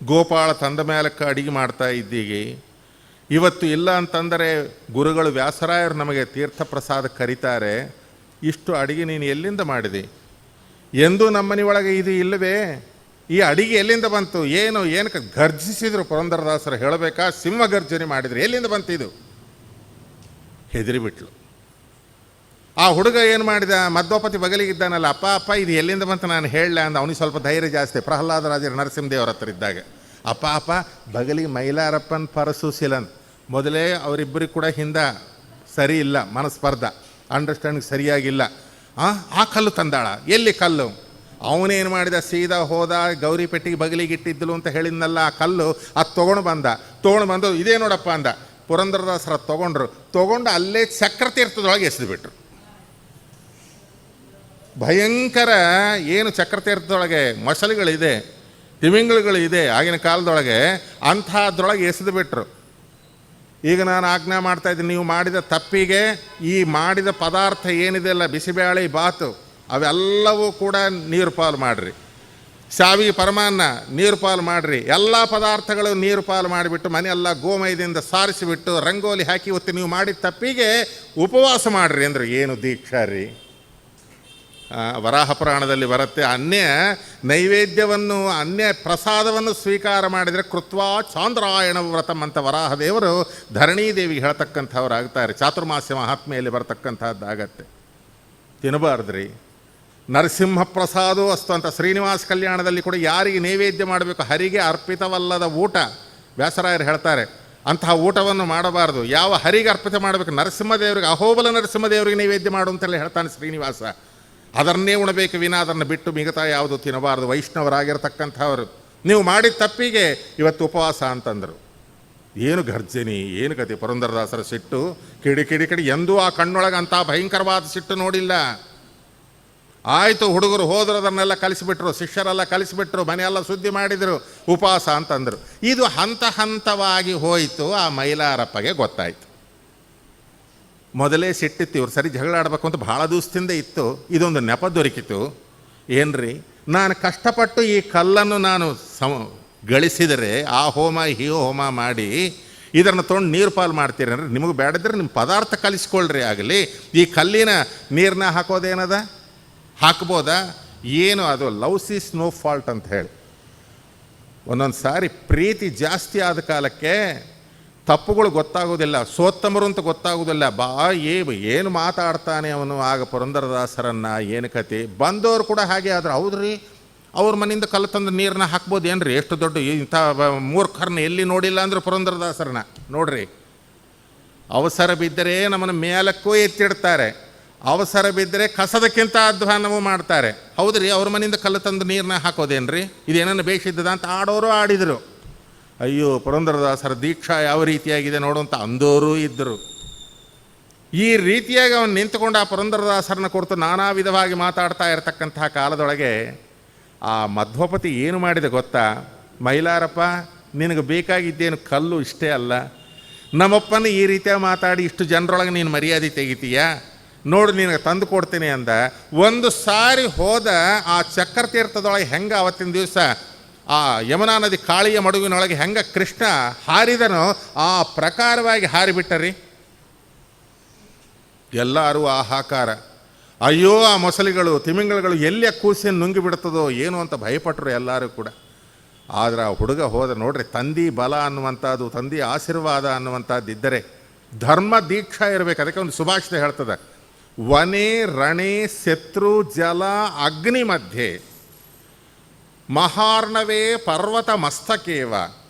Speaker 1: ಗೋಪಾಳ ತಂದ ಮೇಲಕ್ಕೆ ಅಡಿಗೆ ಮಾಡ್ತಾ ಇದ್ದೀಗಿ. ಇವತ್ತು ಇಲ್ಲ ಅಂತಂದರೆ ಗುರುಗಳು ವ್ಯಾಸರಾಯರು ನಮಗೆ ತೀರ್ಥ ಪ್ರಸಾದ ಕರೀತಾರೆ. ಇಷ್ಟು ಅಡಿಗೆ ನೀನು ಎಲ್ಲಿಂದ ಮಾಡಿದೆ? ಎಂದೂ ನಮ್ಮನೆಯೊಳಗೆ ಇದು ಇಲ್ಲವೇ? ಈ ಅಡಿಗೆ ಎಲ್ಲಿಂದ ಬಂತು? ಏನಕ್ಕೆ ಗರ್ಜಿಸಿದ್ರು ಪುರಂದರದಾಸರು ಹೇಳಬೇಕಾ? ಸಿಂಹ ಗರ್ಜನೆ ಮಾಡಿದ್ರು. ಎಲ್ಲಿಂದ ಬಂತು ಇದು? ಹೆದರಿಬಿಟ್ಲು. ಆ ಹುಡುಗ ಏನು ಮಾಡಿದ? ಮಧ್ವಪತಿ ಬಗಲಿಗಿದ್ದಾನಲ್ಲ, ಅಪ್ಪ ಇದು ಎಲ್ಲಿಂದ ಬಂತು ನಾನು ಹೇಳಲ ಅಂದ. ಅವನಿಗೆ ಸ್ವಲ್ಪ ಧೈರ್ಯ ಜಾಸ್ತಿ. ಪ್ರಹ್ಲಾದರಾಜರು ನರಸಿಂಹದೇವ್ರ ಹತ್ರ ಇದ್ದಾಗ ಅಪ್ಪ ಬಗಲಿಗೆ ಮೈಲಾರಪ್ಪನ ಪರಸು ಸಿಲನ್. ಮೊದಲೇ ಅವರಿಬ್ಬರಿಗೆ ಕೂಡ ಹಿಂದೆ ಸರಿ ಇಲ್ಲ, ಮನಸ್ಪರ್ಧ, ಅಂಡರ್ಸ್ಟ್ಯಾಂಡಿಂಗ್ ಸರಿಯಾಗಿಲ್ಲ. ಆ ಕಲ್ಲು ತಂದಾಳ. ಎಲ್ಲಿ ಕಲ್ಲು? ಅವನೇನು ಮಾಡಿದ? ಸೀದಾ ಹೋದ, ಗೌರಿ ಪೆಟ್ಟಿಗೆ ಬಗಲಿಗೆ ಇಟ್ಟಿದ್ದಲು ಅಂತ ಹೇಳಿದ್ನಲ್ಲ, ಆ ಕಲ್ಲು ಅದು ತೊಗೊಂಡು ಬಂದು ಇದೇ ನೋಡಪ್ಪ ಅಂದ. ಪುರಂದರದಾಸರ ತೊಗೊಂಡು ಅಲ್ಲೇ ಚಕ್ರತೀರ್ಥದೊಳಗೆ ಎಸೆದುಬಿಟ್ರು. ಭಯಂಕರ ಏನು ಚಕ್ರತೀರ್ಥದೊಳಗೆ ಮೊಸಳೆಗಳಿದೆ, ತಿಮಿಂಗಲಗಳಿದೆ ಆಗಿನ ಕಾಲದೊಳಗೆ, ಅಂಥದ್ರೊಳಗೆ ಎಸೆದು ಬಿಟ್ರು. ಈಗ ನಾನು ಆಜ್ಞಾ ಮಾಡ್ತಾಯಿದ್ದೀನಿ, ನೀವು ಮಾಡಿದ ತಪ್ಪಿಗೆ ಈ ಮಾಡಿದ ಪದಾರ್ಥ ಏನಿದೆ ಅಲ್ಲ, ಬಿಸಿಬೇಳೆ ಬಾತು, ಅವೆಲ್ಲವೂ ಕೂಡ ನೀರು ಪಾಲು ಮಾಡಿರಿ. ಶಾವಿಗೆ ಪರಮಾನ್ನ ನೀರು ಪಾಲು ಮಾಡಿರಿ. ಎಲ್ಲ ಪದಾರ್ಥಗಳು ನೀರು ಪಾಲು ಮಾಡಿಬಿಟ್ಟು ಮನೆಯೆಲ್ಲ ಗೋಮಯದಿಂದ ಸಾರಿಸಿಬಿಟ್ಟು ರಂಗೋಲಿ ಹಾಕಿ ಇವತ್ತು ನೀವು ಮಾಡಿದ ತಪ್ಪಿಗೆ ಉಪವಾಸ ಮಾಡಿರಿ ಅಂದರು. ಏನು ದೀಕ್ಷಾ ರೀ! ವರಾಹ ಪುರಾಣದಲ್ಲಿ ಬರುತ್ತೆ, ನೈವೇದ್ಯವನ್ನು ಅನ್ಯ ಪ್ರಸಾದವನ್ನು ಸ್ವೀಕಾರ ಮಾಡಿದರೆ ಕೃತ್ವಾ ಚಾಂದ್ರಾಯಣ ವ್ರತಂ ಅಂತ ವರಾಹದೇವರು ಧರಣೀದೇವಿಗೆ ಹೇಳ್ತಕ್ಕಂಥವ್ರು ಆಗ್ತಾರೆ. ಚಾತುರ್ಮಾಸ್ಯ ಮಹಾತ್ಮೆಯಲ್ಲಿ ಬರತಕ್ಕಂಥದ್ದಾಗತ್ತೆ. ತಿನ್ನಬಾರ್ದ್ರಿ. ನರಸಿಂಹ ಪ್ರಸಾದೋ ಅಸ್ತು ಅಂತ ಶ್ರೀನಿವಾಸ ಕಲ್ಯಾಣದಲ್ಲಿ ಕೂಡ ಯಾರಿಗೆ ನೈವೇದ್ಯ ಮಾಡಬೇಕು? ಹರಿಗೆ ಅರ್ಪಿತವಲ್ಲದ ಊಟ ವ್ಯಾಸರಾಯರು ಹೇಳ್ತಾರೆ. ಅಂತಹ ಊಟವನ್ನು ಮಾಡಬಾರ್ದು. ಯಾವ ಹರಿಗೆ ಅರ್ಪಿತ ಮಾಡಬೇಕು? ನರಸಿಂಹದೇವರಿಗೆ, ಅಹೋಬಲ ನರಸಿಂಹದೇವರಿಗೆ ನೈವೇದ್ಯ ಮಾಡು ಅಂತೆಲ್ಲ ಹೇಳ್ತಾನೆ ಶ್ರೀನಿವಾಸ. ಅದನ್ನೇ ಉಣಬೇಕು ವಿನ ಅದನ್ನು ಬಿಟ್ಟು ಮಿಗತಾ ಯಾವುದು ತಿನ್ನಬಾರ್ದು. ವೈಷ್ಣವರಾಗಿರ್ತಕ್ಕಂಥವರು ನೀವು ಮಾಡಿದ ತಪ್ಪಿಗೆ ಇವತ್ತು ಉಪವಾಸ ಅಂತಂದರು. ಏನು ಗರ್ಜನಿ, ಏನು ಕತೆ! ಪುರಂದರದಾಸರ ಸಿಟ್ಟು ಕಿಡಿ ಎಂದೂ ಆ ಕಣ್ಣೊಳಗೆ ಅಂಥ ಭಯಂಕರವಾದ ಸಿಟ್ಟು ನೋಡಿಲ್ಲ. ಆಯಿತು, ಹುಡುಗರು ಹೋದರು, ಅದನ್ನೆಲ್ಲ ಕಲಿಸಿಬಿಟ್ರು, ಶಿಷ್ಯರೆಲ್ಲ ಕಲಿಸಿಬಿಟ್ರು, ಮನೆಯೆಲ್ಲ ಸುದ್ದಿ ಮಾಡಿದರು, ಉಪವಾಸ ಅಂತಂದರು. ಇದು ಹಂತವಾಗಿ ಹೋಯಿತು. ಆ ಮೈಲಾರಪ್ಪಗೆ ಗೊತ್ತಾಯಿತು. ಮೊದಲೇ ಸಿಟ್ಟಿತ್ತು, ಇವ್ರು ಸರಿ ಜಗಳ ಆಡಬೇಕು ಅಂತ ಭಾಳ ದಿವಸದಿಂದ ಇತ್ತು. ಇದೊಂದು ನೆಪ ದೊರಕಿತು. ಏನ್ರಿ, ನಾನು ಕಷ್ಟಪಟ್ಟು ಈ ಕಲ್ಲನ್ನು ನಾನು ಗಳಿಸಿದರೆ ಆ ಹೋಮ ಈ ಹೋಮ ಮಾಡಿ ಇದನ್ನು ತೊಗೊಂಡು ನೀರು ಪಾಲು ಮಾಡ್ತೀರಿ ಅಂದರೆ, ನಿಮಗೆ ಬೇಡದ್ರೆ ನಿಮ್ಮ ಪದಾರ್ಥ ಕಲಿಸ್ಕೊಳ್ರಿ. ಆಗಲಿ ಈ ಕಲ್ಲಿನ ನೀರನ್ನ ಹಾಕೋದೇನದ? ಹಾಕ್ಬೋದಾ? ಏನು ಅದು ಲವ್ಸ್ ಈಸ್ ನೋ ಫಾಲ್ಟ್ ಅಂತ ಹೇಳಿ. ಒಂದೊಂದು ಸಾರಿ ಪ್ರೀತಿ ಜಾಸ್ತಿ ಆದ ಕಾಲಕ್ಕೆ ತಪ್ಪುಗಳು ಗೊತ್ತಾಗೋದಿಲ್ಲ, ಸೋತ್ತಮರು ಅಂತ ಗೊತ್ತಾಗೋದಿಲ್ಲ. ಏನು ಮಾತಾಡ್ತಾನೆ ಅವನು. ಆಗ ಪುರಂದರದಾಸರನ್ನು ಏನು ಕತೆ ಬಂದವರು ಕೂಡ ಹಾಗೆ ಆದ್ರೆ, ಹೌದ್ರಿ ಅವ್ರ ಮನೆಯಿಂದ ಕಲ್ಲು ತಂದು ನೀರನ್ನ ಹಾಕ್ಬೋದೇನ್ರಿ? ಎಷ್ಟು ದೊಡ್ಡ ಇಂಥ ಮೂರ್ಖರನ್ನ ಎಲ್ಲಿ ನೋಡಿಲ್ಲ ಅಂದ್ರೆ ಪುರಂದರದಾಸರನ್ನ ನೋಡ್ರಿ. ಅವಸರ ಬಿದ್ದರೆ ನಮ್ಮನ್ನು ಮೇಲಕ್ಕೂ ಎತ್ತಿಡ್ತಾರೆ, ಅವಸರ ಬಿದ್ದರೆ ಕಸದಕ್ಕಿಂತ ಅಧ್ವಾನವೂ ಮಾಡ್ತಾರೆ. ಹೌದ್ರಿ, ಅವ್ರ ಮನೆಯಿಂದ ಕಲ್ಲು ತಂದು ನೀರನ್ನ ಹಾಕೋದೇನ್ರಿ? ಇದೇನನ್ನು ಬೇಯಿಸಿದ್ದದ ಅಂತ ಆಡೋರು ಆಡಿದರು. ಅಯ್ಯೋ, ಪುರಂದರದಾಸರ ದೀಕ್ಷಾ ಯಾವ ರೀತಿಯಾಗಿದೆ ನೋಡುವಂಥ ಅಂದೋರೂ ಇದ್ದರು. ಈ ರೀತಿಯಾಗಿ ಅವನು ನಿಂತುಕೊಂಡು ಆ ಪುರಂದರದಾಸರನ್ನ ಕುರಿತು ನಾನಾ ವಿಧವಾಗಿ ಮಾತಾಡ್ತಾ ಇರತಕ್ಕಂತಹ ಕಾಲದೊಳಗೆ ಆ ಮಧ್ವಪತಿ ಏನು ಮಾಡಿದೆ ಗೊತ್ತಾ? ಮೈಲಾರಪ್ಪ, ನಿನಗೆ ಬೇಕಾಗಿದ್ದೇನು ಕಲ್ಲು ಇಷ್ಟೇ ಅಲ್ಲ, ನಮ್ಮಪ್ಪನ ಈ ರೀತಿಯಾಗಿ ಮಾತಾಡಿ ಇಷ್ಟು ಜನರೊಳಗೆ ನೀನು ಮರ್ಯಾದೆ ತೆಗಿತೀಯಾ? ನೋಡು, ನಿನಗೆ ತಂದು ಕೊಡ್ತೀನಿ ಅಂದ. ಒಂದು ಸಾರಿ ಹೋದ ಆ ಚಕ್ರತೀರ್ಥದೊಳಗೆ ಹೆಂಗೆ ಅವತ್ತಿನ ದಿವಸ ಆ ಯಮುನಾ ನದಿ ಕಾಳಿಯ ಮಡುವಿನೊಳಗೆ ಹೆಂಗೆ ಕೃಷ್ಣ ಹಾರಿದನೋ ಆ ಪ್ರಕಾರವಾಗಿ ಹಾರಿಬಿಟ್ಟರಿ. ಎಲ್ಲರೂ ಹಾಹಾಕಾರ. ಅಯ್ಯೋ, ಆ ಮೊಸಳೆಗಳು ತಿಮಿಂಗಲಗಳು ಎಲ್ಲಿಯ ಕೂಸಿನ ನುಂಗಿ ಬಿಡ್ತದೋ ಏನು ಅಂತ ಭಯಪಟ್ಟರು ಎಲ್ಲರೂ ಕೂಡ. ಆದರೆ ಆ ಹುಡುಗ ಹೋದ. ನೋಡ್ರಿ, ತಂದಿ ಬಲ ಅನ್ನುವಂಥದ್ದು, ತಂದಿ ಆಶೀರ್ವಾದ ಅನ್ನುವಂಥದ್ದು ಇದ್ದರೆ ಧರ್ಮ ದೀಕ್ಷಾ ಇರಬೇಕು. ಅದಕ್ಕೆ ಒಂದು ಸುಭಾಷಿತ ಹೇಳ್ತದೆ, ವನೆ ರಣೆ ಶತ್ರು ಜಲ ಅಗ್ನಿ ಮಧ್ಯೆ ಮಹಾರ್ಣವೇ ಪರ್ವತ ಮಸ್ತಕೇವ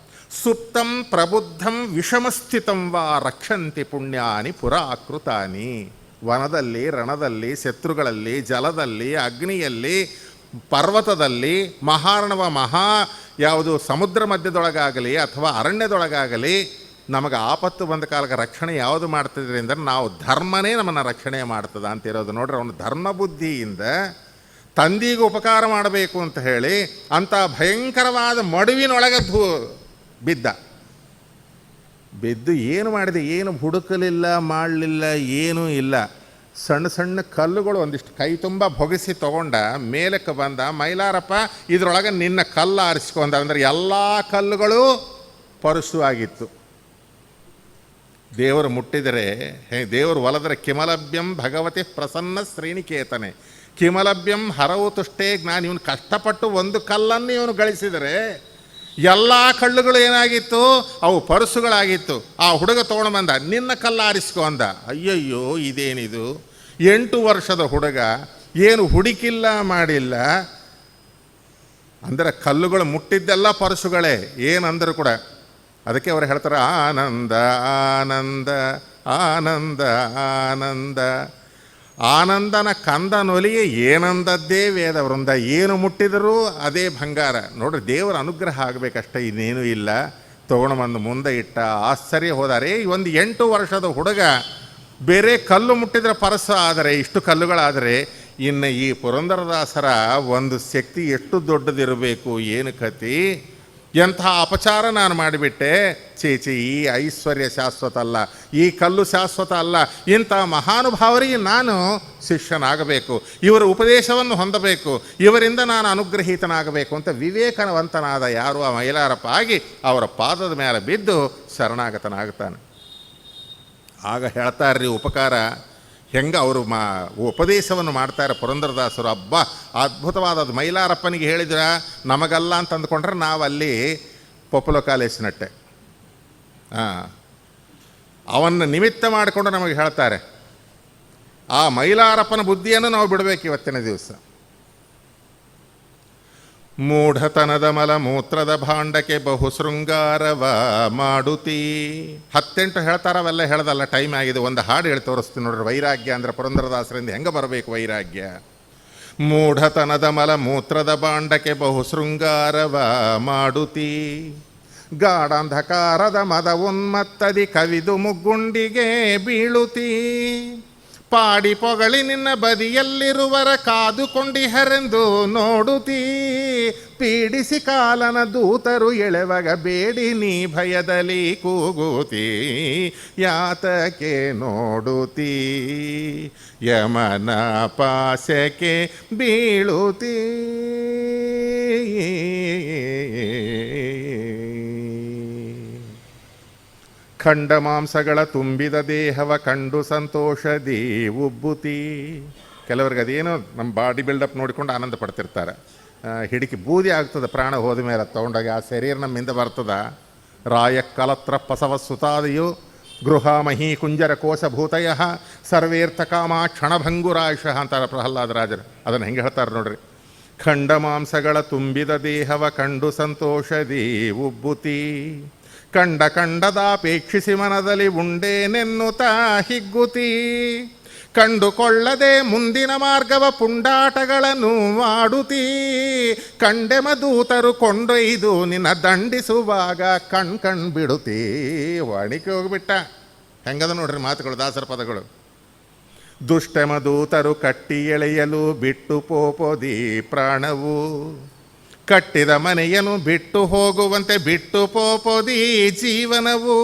Speaker 1: ಸುಪ್ತಂ ಪ್ರಬುದ್ಧಂ ವಿಷಮಸ್ಥಿತಂ ವಾ ರಕ್ಷಂತಿ ಪುಣ್ಯಾನಿ ಪುರಾಕೃತಾನಿ. ವನದಲ್ಲಿ, ರಣದಲ್ಲಿ, ಶತ್ರುಗಳಲ್ಲಿ, ಜಲದಲ್ಲಿ, ಅಗ್ನಿಯಲ್ಲಿ, ಪರ್ವತದಲ್ಲಿ, ಮಹಾರ್ಣವ ಯಾವುದು ಸಮುದ್ರ ಮಧ್ಯದೊಳಗಾಗಲಿ ಅಥವಾ ಅರಣ್ಯದೊಳಗಾಗಲಿ ನಮಗೆ ಆಪತ್ತು ಬಂದ ಕಾಲಕ್ಕೆ ರಕ್ಷಣೆ ಯಾವುದು ಮಾಡ್ತಿದ್ರಿ ಅಂದರೆ ನಾವು ಧರ್ಮನೇ ನಮ್ಮನ್ನು ರಕ್ಷಣೆ ಮಾಡ್ತದ ಅಂತಿರೋದು. ನೋಡ್ರಿ, ಅವನು ಧರ್ಮ ಬುದ್ಧಿಯಿಂದ ತಂದಿಗೆ ಉಪಕಾರ ಮಾಡಬೇಕು ಅಂತ ಹೇಳಿ ಅಂಥ ಭಯಂಕರವಾದ ಮಡುವಿನೊಳಗೆ ಬಿದ್ದ. ಬಿದ್ದು ಏನು ಮಾಡಿದೆ, ಏನು ಹುಡುಕಲಿಲ್ಲ, ಮಾಡಲಿಲ್ಲ, ಏನೂ ಇಲ್ಲ. ಸಣ್ಣ ಸಣ್ಣ ಕಲ್ಲುಗಳು ಒಂದಿಷ್ಟು ಕೈ ತುಂಬ ಬೊಗಸಿ ತೊಗೊಂಡ, ಮೇಲಕ್ಕೆ ಬಂದ. ಮೈಲಾರಪ್ಪ ಇದರೊಳಗೆ ನಿನ್ನ ಕಲ್ಲು ಆರಿಸ್ಕೊಂಡ. ಅಂದರೆ ಎಲ್ಲ ಕಲ್ಲುಗಳು ಪರಶು ಆಗಿತ್ತು. ದೇವರು ಮುಟ್ಟಿದರೆ, ದೇವರು ಒಲದರೆ ಕಿಮಲಭ್ಯಂ ಭಗವತಿ ಪ್ರಸನ್ನ ಶ್ರೇಣಿಕೇತನೆ. ಕಿಮಲಭ್ಯಂ ಹರವು ತುಷ್ಟೇ ಜ್ಞಾನ. ಇವನು ಕಷ್ಟಪಟ್ಟು ಒಂದು ಕಲ್ಲನ್ನು ಇವನು ಗಳಿಸಿದರೆ ಎಲ್ಲ ಕಲ್ಲುಗಳು ಏನಾಗಿತ್ತು, ಅವು ಪರಸುಗಳಾಗಿತ್ತು. ಆ ಹುಡುಗ ತೊಗೊಂಡು ಬಂದ, ನಿನ್ನ ಕಲ್ಲು ಆರಿಸ್ಕೊ ಅಂದ. ಅಯ್ಯಯ್ಯೋ ಇದೇನಿದು, 8 ವರ್ಷದ ಹುಡುಗ, ಏನು ಹುಡುಕಿಲ್ಲ ಮಾಡಿಲ್ಲ. ಅಂದರೆ ಕಲ್ಲುಗಳು ಮುಟ್ಟಿದ್ದೆಲ್ಲ ಪರಸುಗಳೇ, ಏನಂದರೂ ಕೂಡ. ಅದಕ್ಕೆ ಅವ್ರು ಹೇಳ್ತಾರೆ, ಆನಂದ ಆನಂದ ಆನಂದ ಆನಂದ. ಆನಂದನ ಕಂದನೊಲಿಯೇ ಏನಂದದ್ದೇ ವೇದ ವೃಂದ. ಏನು ಮುಟ್ಟಿದರೂ ಅದೇ ಬಂಗಾರ. ನೋಡ್ರಿ, ದೇವರ ಅನುಗ್ರಹ ಆಗಬೇಕಷ್ಟೇ, ಇನ್ನೇನೂ ಇಲ್ಲ. ತೊಗೊಂಡು ಬಂದು ಮುಂದೆ ಇಟ್ಟ. ಆಶ್ಚರ್ಯ ಹೋದರೆ, ಒಂದು 8 ವರ್ಷದ ಹುಡುಗ ಬೇರೆ ಕಲ್ಲು ಮುಟ್ಟಿದ್ರೆ ಪರಸ ಆದರೆ, ಇಷ್ಟು ಕಲ್ಲುಗಳಾದರೆ, ಇನ್ನು ಈ ಪುರಂದರದಾಸರ ಒಂದು ಶಕ್ತಿ ಎಷ್ಟು ದೊಡ್ಡದಿರಬೇಕು, ಏನು ಕತಿ. ಎಂಥ ಅಪಚಾರ ನಾನು ಮಾಡಿಬಿಟ್ಟೆ. ಚೇಚಿ, ಈ ಐಶ್ವರ್ಯ ಶಾಶ್ವತ ಅಲ್ಲ, ಈ ಕಲ್ಲು ಶಾಶ್ವತ ಅಲ್ಲ. ಇಂಥ ಮಹಾನುಭಾವರಿಗೆ ನಾನು ಶಿಷ್ಯನಾಗಬೇಕು, ಇವರ ಉಪದೇಶವನ್ನು ಹೊಂದಬೇಕು, ಇವರಿಂದ ನಾನು ಅನುಗ್ರಹೀತನಾಗಬೇಕು ಅಂತ ವಿವೇಕವಂತನಾದ ಯಾರು ಆ ಮೈಲಾರಪ್ಪ ಆಗಿ ಅವರ ಪಾದದ ಮೇಲೆ ಬಿದ್ದು ಶರಣಾಗತನಾಗ್ತಾನೆ. ಆಗ ಹೇಳ್ತಾರ್ರಿ ಉಪಕಾರ ಹೆಂಗೆ ಅವರು ಉಪದೇಶವನ್ನು ಮಾಡ್ತಾರೆ ಪುರಂದರದಾಸರು. ಅಬ್ಬಾ, ಅದ್ಭುತವಾದದ್ದು. ಮೈಲಾರಪ್ಪನಿಗೆ ಹೇಳಿದ್ರ ನಮಗಲ್ಲ ಅಂತ ಅಂದ್ಕೊಂಡ್ರೆ ನಾವಲ್ಲಿ ಪೊಪ್ಪುಲೋ ಕಾಲೇಜಿನಟ್ಟೆ. ಅವನ್ನು ನಿಮಿತ್ತ ಮಾಡಿಕೊಂಡು ನಮಗೆ ಹೇಳ್ತಾರೆ. ಆ ಮೈಲಾರಪ್ಪನ ಬುದ್ಧಿಯನ್ನು ನಾವು ಬಿಡಬೇಕು ಇವತ್ತಿನ ದಿವಸ. ಮೂಢತನದ ಮಲ ಮೂತ್ರದ ಭಾಂಡಕ್ಕೆ ಬಹು ಶೃಂಗಾರವ ಮಾಡುತ್ತೀ. 18 ಹೇಳ್ತಾರವೆಲ್ಲ ಹೇಳ್ದಲ್ಲ, ಟೈಮ್ ಆಗಿದೆ. ಒಂದು ಹಾಡು ಹೇಳಿ ತೋರಿಸ್ತೀನಿ ನೋಡ್ರಿ. ವೈರಾಗ್ಯ ಅಂದರೆ ಪುರಂದರದಾಸರಿಂದ ಹೆಂಗೆ ಬರಬೇಕು ವೈರಾಗ್ಯ. ಮೂಢತನದ ಮಲ ಮೂತ್ರದ ಭಾಂಡಕ್ಕೆ ಬಹು ಶೃಂಗಾರವ ಮಾಡುತ್ತೀ. ಗಾಢಾಂಧಕಾರದ ಮದ ಉನ್ಮತ್ತದಿ ಕವಿದು ಮುಗ್ಗುಂಡಿಗೆ ಬೀಳುತ್ತೀ. ಪಾಡಿ ಪೊಗಳಿ ನಿನ್ನ ಬದಿಯಲ್ಲಿರುವರ ಕಾದುಕೊಂಡಿಹರೆಂದು ನೋಡುತ್ತೀ. ಪೀಡಿಸಿ ಕಾಲನ ದೂತರು ಎಳೆವಾಗ ಬೇಡಿ ನೀ ಭಯದಲ್ಲಿ ಕೂಗುತ್ತೀ. ಯಾತಕ್ಕೆ ನೋಡುತ್ತೀ, ಯಮನ ಪಾಶಕ್ಕೆ ಬೀಳುತ್ತೀ. ಖಂಡ ಮಾಂಸಗಳ ತುಂಬಿದ ದೇಹವ ಕಂಡು ಸಂತೋಷದಿ ಉಬ್ಬುತಿ. ಕೆಲವ್ರಿಗೆ ಅದೇನೋ ನಮ್ಮ ಬಾಡಿ ಬಿಲ್ಡಪ್ ನೋಡಿಕೊಂಡು ಆನಂದ ಪಡ್ತಿರ್ತಾರೆ. ಹಿಡಿಕಿ ಬೂದಿ ಆಗ್ತದೆ ಪ್ರಾಣ ಹೋದ ಮೇಲೆ ತೊಗೊಂಡಾಗ. ಆ ಶರೀರ ನಮ್ಮಿಂದ ಬರ್ತದ. ರಾಯ ಕಲತ್ರ ಪಸವ ಸುತಾದಿಯು ಗೃಹ ಮಹಿ ಕುಂಜರ ಕೋಶಭೂತಯ ಸರ್ವೇರ್ಥ ಕಾಮ ಕ್ಷಣಭಂಗುರಾಯುಷ ಅಂತಾರೆ ಪ್ರಹ್ಲಾದರಾಜರು. ಅದನ್ನು ಹೆಂಗೆ ಹೇಳ್ತಾರೆ ನೋಡ್ರಿ. ಖಂಡ ಮಾಂಸಗಳ ತುಂಬಿದ ದೇಹವ ಕಂಡು ಸಂತೋಷದಿ ಉಬ್ಬುತಿ. ಕಂಡ ಕಂಡದಾಪೇಕ್ಷಿಸಿ ಮನದಲ್ಲಿ ಉಂಡೇನೆನ್ನುತ್ತಾ ಹಿಗ್ಗುತ್ತೀ. ಕಂಡುಕೊಳ್ಳದೆ ಮುಂದಿನ ಮಾರ್ಗವ ಪುಂಡಾಟಗಳನ್ನು ಮಾಡುತ್ತೀ. ಕಂಡೆಮ ದೂತರು ಕೊಂಡೊಯ್ದು ನಿನ್ನ ದಂಡಿಸುವಾಗ ಕಣ್ ಬಿಡುತ್ತೀ. ವಾಣಿಕೆ ಹೋಗ್ಬಿಟ್ಟ. ಹೆಂಗದ ನೋಡ್ರಿ ಮಾತುಗಳು, ದಾಸರ ಪದಗಳು. ದುಷ್ಟಮ ದೂತರು ಕಟ್ಟಿ ಎಳೆಯಲು ಬಿಟ್ಟು ಪೋಪೋದಿ ಪ್ರಾಣವು. ಕಟ್ಟಿದ ಮನೆಯನ್ನು ಬಿಟ್ಟು ಹೋಗುವಂತೆ ಬಿಟ್ಟು ಪೋಪೋದಿ ಜೀವನವು.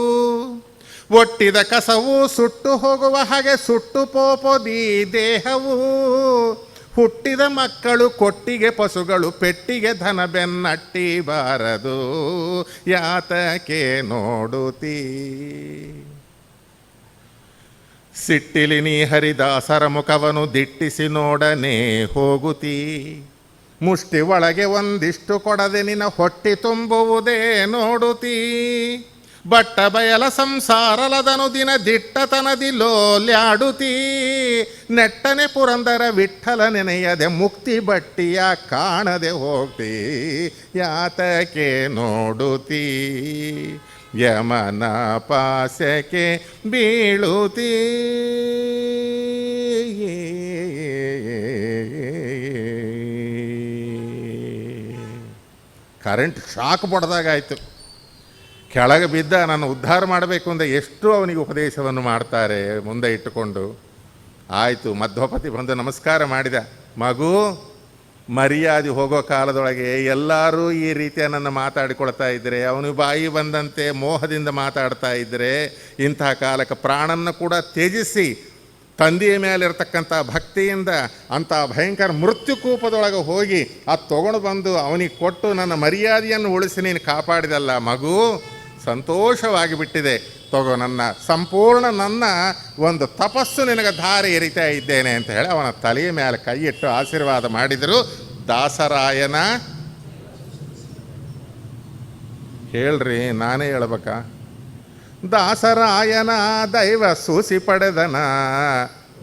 Speaker 1: ಒಟ್ಟಿದ ಕಸವು ಸುಟ್ಟು ಹೋಗುವ ಹಾಗೆ ಸುಟ್ಟು ಪೋಪೋದಿ ದೇಹವು. ಹುಟ್ಟಿದ ಮಕ್ಕಳು ಕೊಟ್ಟಿಗೆ ಪಶುಗಳು ಪೆಟ್ಟಿಗೆ ಧನ ಬೆನ್ನಟ್ಟಿ ಬಾರದು. ಯಾತಕ್ಕೆ ನೋಡುತ್ತೀ. ಸಿಟ್ಟಿಲಿ ನೀ ಹರಿದಾಸರ ಮುಖವನ್ನು ದಿಟ್ಟಿಸಿ ನೋಡನೆ ಹೋಗುತ್ತೀ. ಮುಷ್ಟಿ ಒಳಗೆ ಒಂದಿಷ್ಟು ಕೊಡದೆ ನಿನ್ನ ಹೊಟ್ಟಿ ತುಂಬುವುದೇ ನೋಡುತ್ತೀ. ಬಟ್ಟ ಬಯಲ ಸಂಸಾರಲದನು ದಿನ ದಿಟ್ಟತನದಿ ಲೋಲ್ಯಾಡುತ್ತೀ. ನೆಟ್ಟನೆ ಪುರಂದರ ವಿಠಲ ನೆನೆಯದೆ ಮುಕ್ತಿ ಬಟ್ಟಿಯ ಕಾಣದೆ ಹೋಗ್ತೀ. ಯಾತಕ್ಕೆ ನೋಡುತ್ತೀ, ಯಮನ ಪಾಶಕ್ಕೆ ಬೀಳುತ್ತೀ. Current shock ಬಡ್ದಾಗಾಯಿತು. ಕೆಳಗೆ ಬಿದ್ದ ನಾನು ಉದ್ಧಾರ ಮಾಡಬೇಕು ಅಂದರೆ ಎಷ್ಟು ಅವನಿಗೆ ಉಪದೇಶವನ್ನು ಮಾಡ್ತಾರೆ ಮುಂದೆ ಇಟ್ಟುಕೊಂಡು. ಆಯಿತು, ಮಧ್ವಪತಿ ಬಂದು ನಮಸ್ಕಾರ ಮಾಡಿದ. ಮಗು, ಮರ್ಯಾದೆ ಹೋಗೋ ಕಾಲದೊಳಗೆ ಎಲ್ಲರೂ ಈ ರೀತಿಯ ನನ್ನ ಮಾತಾಡಿಕೊಳ್ತಾ ಇದ್ದರೆ, ಅವನು ಬಾಯಿ ಬಂದಂತೆ ಮೋಹದಿಂದ ಮಾತಾಡ್ತಾ ಇದ್ದರೆ, ಇಂತಹ ಕಾಲಕ್ಕೆ ಪ್ರಾಣನ್ನು ಕೂಡ ತ್ಯಜಿಸಿ ತಂದೆಯ ಮೇಲಿರ್ತಕ್ಕಂಥ ಭಕ್ತಿಯಿಂದ ಅಂಥ ಭಯಂಕರ ಮೃತ್ಯುಕೂಪದೊಳಗೆ ಹೋಗಿ ಅದು ತೊಗೊಂಡು ಬಂದು ಅವನಿಗೆ ಕೊಟ್ಟು ನನ್ನ ಮರ್ಯಾದೆಯನ್ನು ಉಳಿಸಿ ನೀನು ಕಾಪಾಡಿದಲ್ಲ ಮಗು, ಸಂತೋಷವಾಗಿ ಬಿಟ್ಟಿದೆ, ತಗೋ ನನ್ನ ಸಂಪೂರ್ಣ ನನ್ನ ಒಂದು ತಪಸ್ಸು ನಿನಗೆ ಧಾರೆ ಎರಿತಾ ಇದ್ದೇನೆ ಅಂತ ಹೇಳಿ ಅವನ ತಲೆಯ ಮೇಲೆ ಕೈ ಇಟ್ಟು ಆಶೀರ್ವಾದ ಮಾಡಿದರು. ದಾಸರಾಯನ ಹೇಳ್ರಿ, ನಾನೇ ಹೇಳ್ಬೇಕಾ? ದಾಸರಾಯನ ದೈವ ಸೂಸಿ ಪಡೆದನ,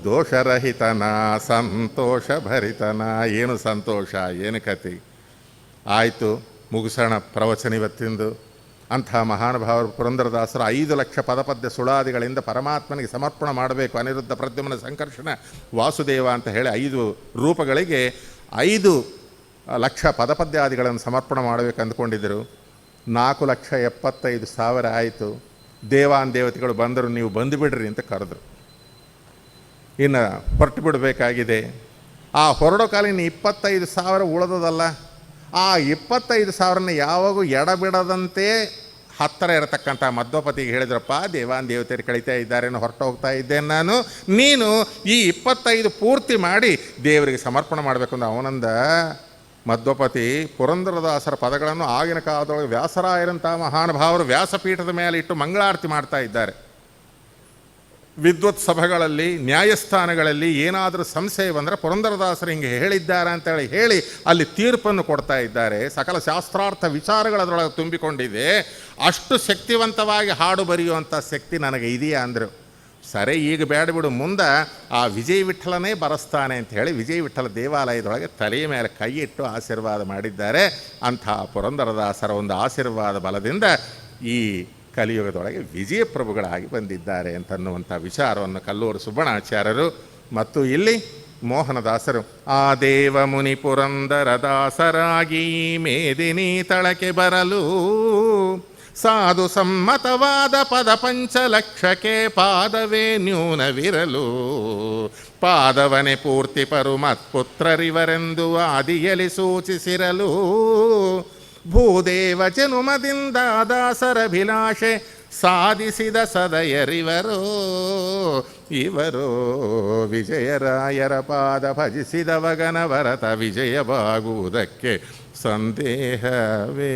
Speaker 1: ದೋಷರಹಿತನ ಸಂತೋಷ ಭರಿತನ. ಏನು ಸಂತೋಷ, ಏನು ಕತೆ. ಆಯಿತು, ಮುಗಿಸೋಣ ಪ್ರವಚನ ಇವತ್ತಿಂದು. ಅಂಥ ಮಹಾನುಭಾವರು ಪುರಂದರದಾಸರು 5 ಲಕ್ಷ ಪದಪದ್ಯ ಸುಳಾದಿಗಳಿಂದ ಪರಮಾತ್ಮನಿಗೆ ಸಮರ್ಪಣೆ ಮಾಡಬೇಕು. ಅನಿರುದ್ಧ ಪ್ರದ್ಯುಮ್ನ ಸಂಕರ್ಷಣ ವಾಸುದೇವ ಅಂತ ಹೇಳಿ 5 ರೂಪಗಳಿಗೆ 5 ಲಕ್ಷ ಪದಪದ್ಯಾದಿಗಳನ್ನು ಸಮರ್ಪಣೆ ಮಾಡಬೇಕು ಅಂದ್ಕೊಂಡಿದ್ದರು. 4,75,000 ಆಯಿತು. ದೇವಾನ್ ದೇವತೆಗಳು ಬಂದರು, ನೀವು ಬಂದುಬಿಡ್ರಿ ಅಂತ ಕರೆದ್ರು. ಇನ್ನು ಹೊರಟು ಬಿಡಬೇಕಾಗಿದೆ. ಆ ಹೊರಡೋ ಕಾಲಿನ 25,000 ಉಳಿದದಲ್ಲ, ಆ 25,000ನ ಯಾವಾಗೂ ಎಡಬಿಡದಂತೆ ಹತ್ತಿರ ಇರತಕ್ಕಂಥ ಮಧ್ವಪತಿಗೆ ಹೇಳಿದ್ರಪ್ಪ, ದೇವಾನ್ ದೇವತೆಯರು ಕಳೀತಾ ಇದ್ದಾರೆ, ಹೊರಟು ಹೋಗ್ತಾ ಇದ್ದೇನೆ ನಾನು, ನೀನು ಈ 25 ಪೂರ್ತಿ ಮಾಡಿ ದೇವರಿಗೆ ಸಮರ್ಪಣೆ ಮಾಡಬೇಕು ಅಂತ ಅವನಂದ. ಮಧ್ವಪತಿ ಪುರಂದರದಾಸರ ಪದಗಳನ್ನು ಆಗಿನ ಕಾಲದೊಳಗೆ ವ್ಯಾಸರಾಯರಂಥ ಮಹಾನುಭಾವರು ವ್ಯಾಸಪೀಠದ ಮೇಲೆ ಇಟ್ಟು ಮಂಗಳಾರತಿ ಮಾಡ್ತಾ ಇದ್ದಾರೆ. ವಿದ್ವತ್ ಸಭೆಗಳಲ್ಲಿ, ನ್ಯಾಯಸ್ಥಾನಗಳಲ್ಲಿ ಏನಾದರೂ ಸಂಶಯ ಬಂದರೆ ಪುರಂದರದಾಸರು ಹಿಂಗೆ ಹೇಳಿದ್ದಾರೆ ಅಂತೇಳಿ ಹೇಳಿ ಅಲ್ಲಿ ತೀರ್ಪನ್ನು ಕೊಡ್ತಾ ಇದ್ದಾರೆ. ಸಕಲ ಶಾಸ್ತ್ರಾರ್ಥ ವಿಚಾರಗಳದರೊಳಗೆ ತುಂಬಿಕೊಂಡಿದೆ. ಅಷ್ಟು ಶಕ್ತಿವಂತವಾಗಿ ಹಾಡು ಬರೆಯುವಂಥ ಶಕ್ತಿ ನನಗೆ ಇದೆಯಾ ಅಂದರು. ಸರಿ, ಈಗ ಬೇಡ ಬಿಡು, ಮುಂದೆ ಆ ವಿಜಯ ವಿಠಲನೇ ಬರೆಸ್ತಾನೆ ಅಂತ ಹೇಳಿ ವಿಜಯ ವಿಠಲ ದೇವಾಲಯದೊಳಗೆ ತಲೆಯ ಮೇಲೆ ಕೈ ಇಟ್ಟು ಆಶೀರ್ವಾದ ಮಾಡಿದ್ದಾರೆ. ಅಂಥ ಪುರಂದರದಾಸರ ಒಂದು ಆಶೀರ್ವಾದ ಬಲದಿಂದ ಈ ಕಲಿಯುಗದೊಳಗೆ ವಿಜಯಪ್ರಭುಗಳಾಗಿ ಬಂದಿದ್ದಾರೆ ಅಂತನ್ನುವಂಥ ವಿಚಾರವನ್ನು ಕಲ್ಲೂರು ಸುಬ್ಬಣಾಚಾರ್ಯರು ಮತ್ತು ಇಲ್ಲಿ ಮೋಹನದಾಸರು ಆ ದೇವ ಮುನಿ ಪುರಂದರದಾಸರಾಗಿ ಮೇದಿನಿ ತಳಕೆ ಬರಲು ಸಾಧು ಸಮ್ಮತವಾದ ಪದ ಪಂಚಲಕ್ಷಕ್ಕೆ ಪಾದವೇ ನ್ಯೂನವಿರಲು ಪಾದವನೆ ಪೂರ್ತಿ ಪರು ಮತ್ಪುತ್ರರಿವರೆಂದು ಆದಿಯಲಿ ಸೂಚಿಸಿರಲು ಭೂದೇವ ಜನುಮದಿಂದ ದಾಸರಭಿಲಾಷೆ ಸಾಧಿಸಿದ ಸದಯರಿವರೋ ಇವರು ವಿಜಯರಾಯರ ಪಾದ ಭಜಿಸಿದವಗನ ಭರತ ವಿಜಯವಾಗುವುದಕ್ಕೆ ಸಂದೇಹವೇ.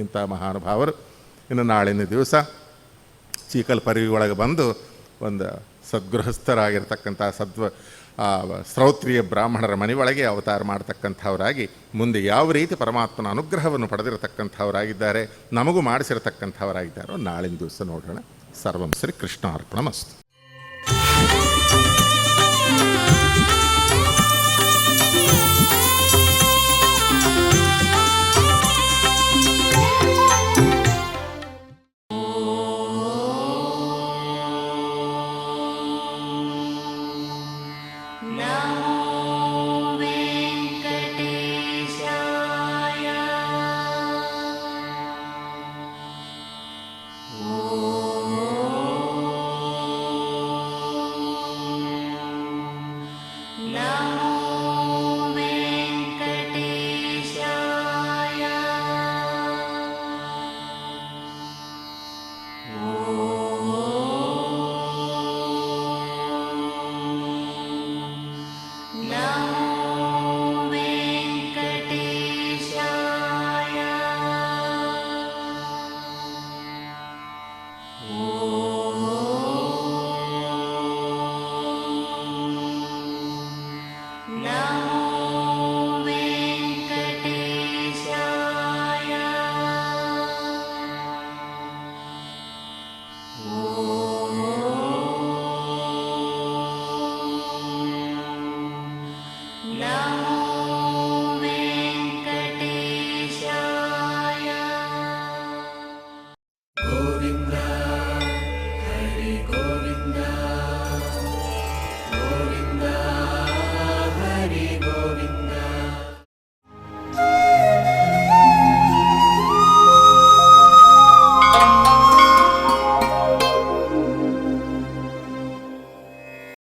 Speaker 1: ಇಂಥ ಮಹಾನುಭಾವರು ಇನ್ನು ನಾಳಿನ ದಿವಸ ಚೀಕಲ್ಪರಿ ಒಳಗೆ ಬಂದು ಒಂದು ಸದ್ಗೃಹಸ್ಥರಾಗಿರ್ತಕ್ಕಂಥ ಶ್ರೌತ್ರಿಯ ಬ್ರಾಹ್ಮಣರ ಮನೆಯೊಳಗೆ ಅವತಾರ ಮಾಡ್ತಕ್ಕಂಥವರಾಗಿ ಮುಂದೆ ಯಾವ ರೀತಿ ಪರಮಾತ್ಮನ ಅನುಗ್ರಹವನ್ನು ಪಡೆದಿರತಕ್ಕಂಥವರಾಗಿದ್ದಾರೆ, ನಮಗೂ ಮಾಡಿಸಿರತಕ್ಕಂಥವರಾಗಿದ್ದಾರೋ ನಾಳಿನ ದಿವಸ ನೋಡೋಣ. ಸರ್ವಂ ಶ್ರೀ ಕೃಷ್ಣಾರ್ಪಣಮಸ್ತು.